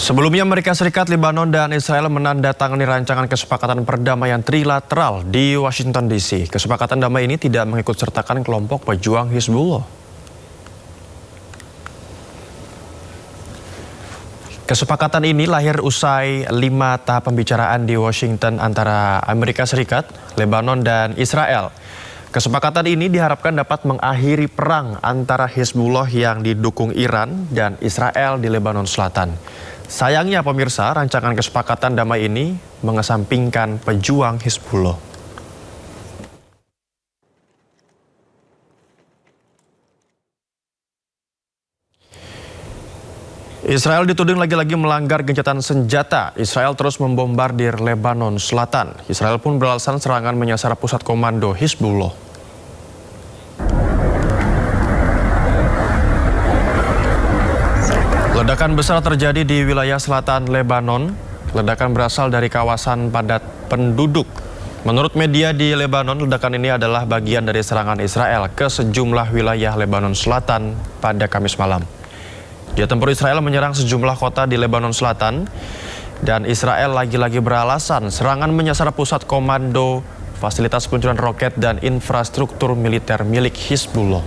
Sebelumnya Amerika Serikat, Lebanon, dan Israel menandatangani rancangan kesepakatan perdamaian trilateral di Washington DC. Kesepakatan damai ini tidak mengikut sertakan kelompok pejuang Hizbullah. Kesepakatan ini lahir usai 5 tahap pembicaraan di Washington antara Amerika Serikat, Lebanon, dan Israel. Kesepakatan ini diharapkan dapat mengakhiri perang antara Hizbullah yang didukung Iran dan Israel di Lebanon Selatan. Sayangnya pemirsa, rancangan kesepakatan damai ini mengesampingkan pejuang Hizbullah. Israel dituding lagi-lagi melanggar gencatan senjata. Israel terus membombardir Lebanon Selatan. Israel pun beralasan serangan menyasar pusat komando Hizbullah. Ledakan besar terjadi di wilayah selatan Lebanon. Ledakan berasal dari kawasan padat penduduk. Menurut media di Lebanon, ledakan ini adalah bagian dari serangan Israel ke sejumlah wilayah Lebanon Selatan pada Kamis malam. Dia tempur Israel menyerang sejumlah kota di Lebanon Selatan, dan Israel lagi-lagi beralasan serangan menyasar pusat komando, fasilitas peluncuran roket, dan infrastruktur militer milik Hizbullah.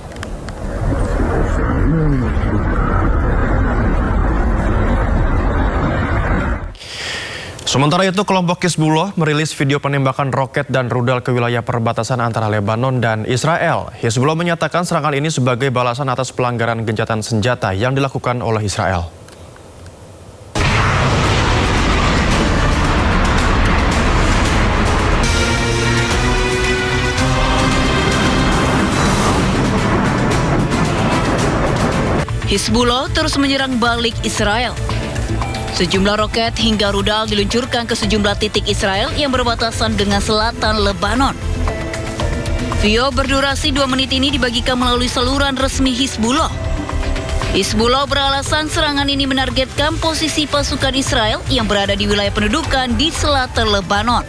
Sementara itu, kelompok Hizbullah merilis video penembakan roket dan rudal ke wilayah perbatasan antara Lebanon dan Israel. Hizbullah menyatakan serangan ini sebagai balasan atas pelanggaran gencatan senjata yang dilakukan oleh Israel. Hizbullah terus menyerang balik Israel. Sejumlah roket hingga rudal diluncurkan ke sejumlah titik Israel yang berbatasan dengan selatan Lebanon. Video berdurasi 2 menit ini dibagikan melalui saluran resmi Hizbullah. Hizbullah beralasan serangan ini menargetkan posisi pasukan Israel yang berada di wilayah pendudukan di selatan Lebanon.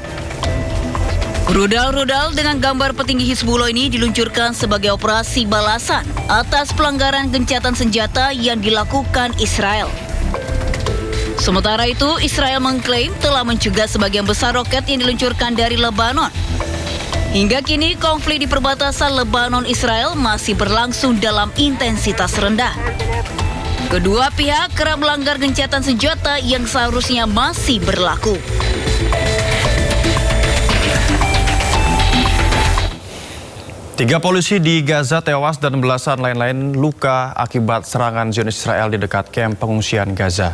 Rudal-rudal dengan gambar petinggi Hizbullah ini diluncurkan sebagai operasi balasan atas pelanggaran gencatan senjata yang dilakukan Israel. Sementara itu, Israel mengklaim telah mencegah sebagian besar roket yang diluncurkan dari Lebanon. Hingga kini, konflik di perbatasan Lebanon-Israel masih berlangsung dalam intensitas rendah. Kedua pihak kerap melanggar gencatan senjata yang seharusnya masih berlaku. Tiga polisi di Gaza tewas dan belasan lain-lain luka akibat serangan Zionis Israel di dekat kamp pengungsian Gaza.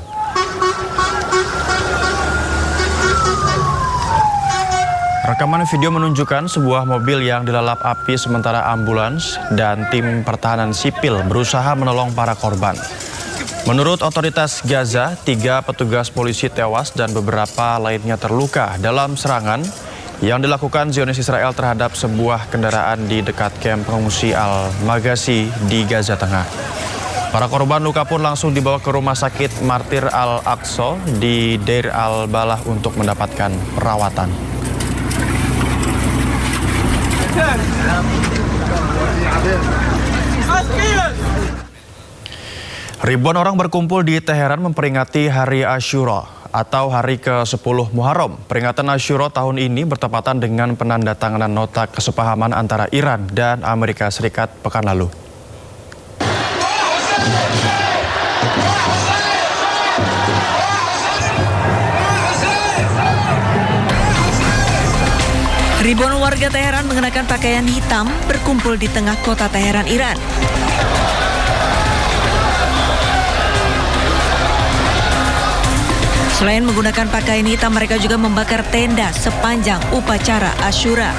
Rekaman video menunjukkan sebuah mobil yang dilalap api sementara ambulans dan tim pertahanan sipil berusaha menolong para korban. Menurut otoritas Gaza, 3 petugas polisi tewas dan beberapa lainnya terluka dalam serangan yang dilakukan Zionis Israel terhadap sebuah kendaraan di dekat kamp pengungsi Al-Maghazi di Gaza Tengah. Para korban luka pun langsung dibawa ke rumah sakit Martir Al-Aqsa di Deir al-Balah untuk mendapatkan perawatan. Ribuan orang berkumpul di Teheran memperingati Hari Asyura atau hari ke-10 Muharram. Peringatan Asyura tahun ini bertepatan dengan penandatanganan nota kesepahaman antara Iran dan Amerika Serikat pekan lalu. Ribuan warga Teheran mengenakan pakaian hitam berkumpul di tengah kota Teheran, Iran. Selain menggunakan pakaian hitam, mereka juga membakar tenda sepanjang upacara Asyura.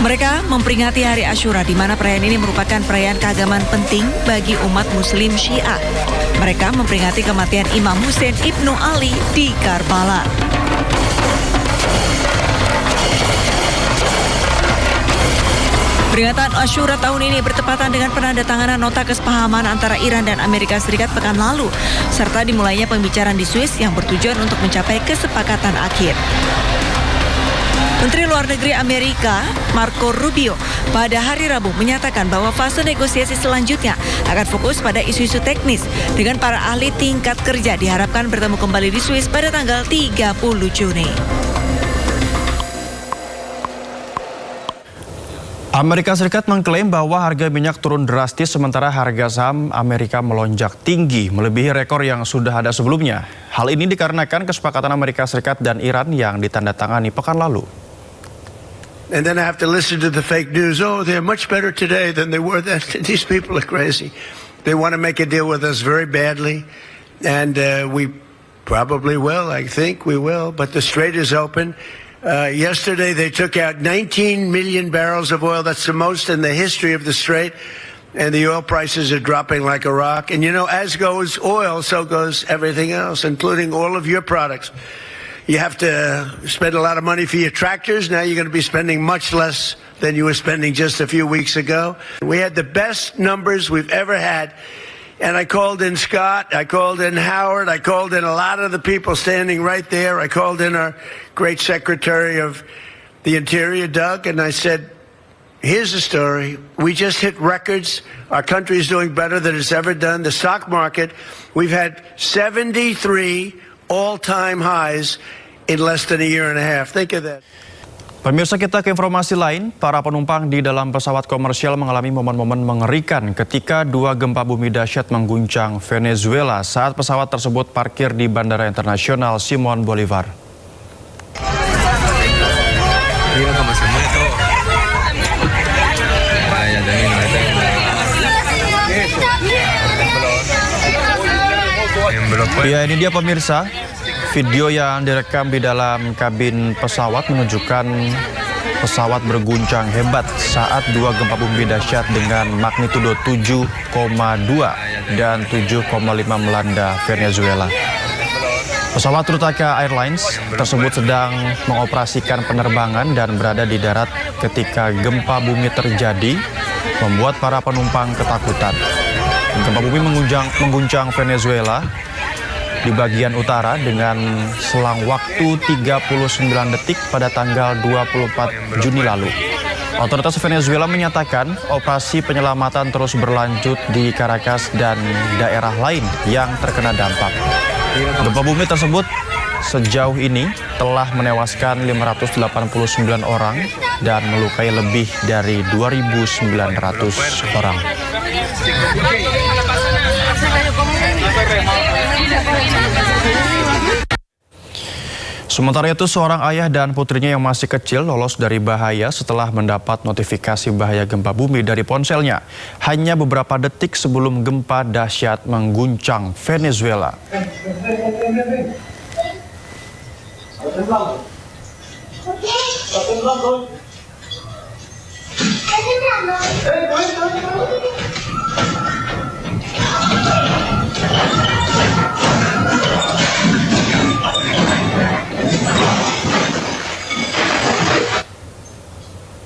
Mereka memperingati Hari Asyura, di mana perayaan ini merupakan perayaan keagamaan penting bagi umat Muslim Syiah. Mereka memperingati kematian Imam Hussein Ibnu Ali di Karbala. Peringatan Asyura tahun ini bertepatan dengan penandatanganan nota kesepahaman antara Iran dan Amerika Serikat pekan lalu, serta dimulainya pembicaraan di Swiss yang bertujuan untuk mencapai kesepakatan akhir. Menteri Luar Negeri Amerika, Marco Rubio, pada hari Rabu menyatakan bahwa fase negosiasi selanjutnya akan fokus pada isu-isu teknis dengan para ahli tingkat kerja diharapkan bertemu kembali di Swiss pada tanggal 30 Juni. Amerika Serikat mengklaim bahwa harga minyak turun drastis sementara harga saham Amerika melonjak tinggi melebihi rekor yang sudah ada sebelumnya. Hal ini dikarenakan kesepakatan Amerika Serikat dan Iran yang ditandatangani pekan lalu. And then I have to listen to the fake news. Oh, they're much better today than they were then. These people are crazy. They want to make a deal with us very badly. And we probably will. I think we will. But the strait is open. Yesterday they took out 19 million barrels of oil. That's the most in the history of the strait. And the oil prices are dropping like a rock. And you know, as goes oil, so goes everything else, including all of your products. You have to spend a lot of money for your tractors. Now you're going to be spending much less than you were spending just a few weeks ago. We had the best numbers we've ever had. And I called in Scott, I called in Howard, I called in a lot of the people standing right there. I called in our great Secretary of the Interior, Doug, and I said, here's the story. We just hit records. Our country is doing better than it's ever done. The stock market, we've had 73 all-time highs in less than a year and a half. Think of that. Pemirsa, kita ke informasi lain. Para penumpang di dalam pesawat komersial mengalami momen-momen mengerikan ketika dua gempa bumi dahsyat mengguncang Venezuela saat pesawat tersebut parkir di Bandara Internasional Simon Bolivar. Ya, ini dia pemirsa. Video yang direkam di dalam kabin pesawat menunjukkan pesawat berguncang hebat saat dua gempa bumi dahsyat dengan magnitudo 7,2 dan 7,5 melanda Venezuela. Pesawat Trutaka Airlines tersebut sedang mengoperasikan penerbangan dan berada di darat ketika gempa bumi terjadi, membuat para penumpang ketakutan. Gempa bumi mengguncang Venezuela di bagian utara dengan selang waktu 39 detik pada tanggal 24 Juni lalu. Otoritas Venezuela menyatakan operasi penyelamatan terus berlanjut di Caracas dan daerah lain yang terkena dampak. Gempa bumi tersebut sejauh ini telah menewaskan 589 orang dan melukai lebih dari 2.900 orang. Sementara itu, seorang ayah dan putrinya yang masih kecil lolos dari bahaya setelah mendapat notifikasi bahaya gempa bumi dari ponselnya hanya beberapa detik sebelum gempa dahsyat mengguncang Venezuela.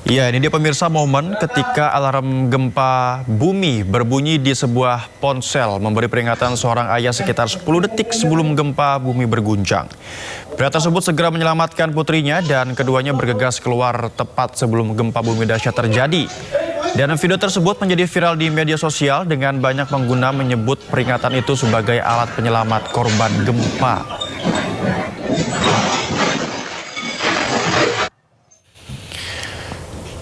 Ya, ini dia pemirsa momen ketika alarm gempa bumi berbunyi di sebuah ponsel memberi peringatan seorang ayah sekitar 10 detik sebelum gempa bumi berguncang. Pria tersebut segera menyelamatkan putrinya dan keduanya bergegas keluar tepat sebelum gempa bumi dahsyat terjadi. Dan video tersebut menjadi viral di media sosial dengan banyak pengguna menyebut peringatan itu sebagai alat penyelamat korban gempa.